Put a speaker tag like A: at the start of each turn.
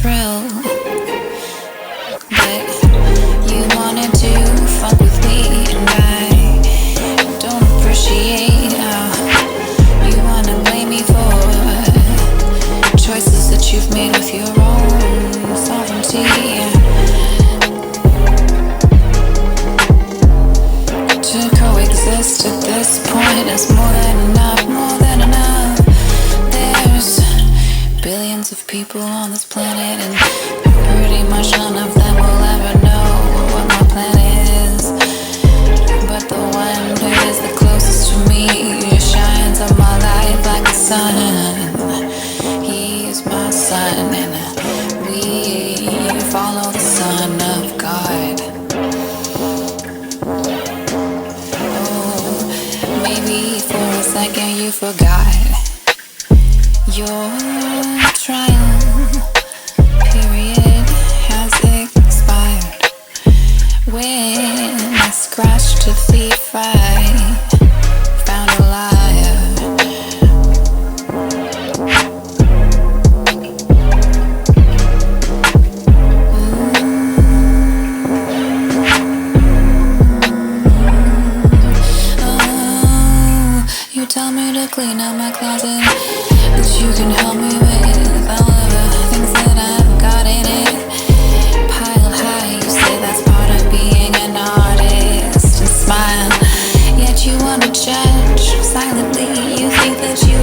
A: thrill. But you wanted to fuck with me, and I don't appreciate how you wanna blame me for choices that you've made with your own sovereignty. To coexist at this point is more than enough, more than enough. There's billions of people on this planet, and pretty much none of them will ever know what my plan is. But the one who is the closest to me shines on my life like the sun. He's my son, and we follow the Son of God. Maybe for a second you forgot your trial period has expired. When I scratched a thief, I found a liar. You tell me to clean out my closet, that you can help me with all of the things that I've got in it. Piled high, you say that's part of being an artist, and smile. Yet you wanna judge silently. You think that you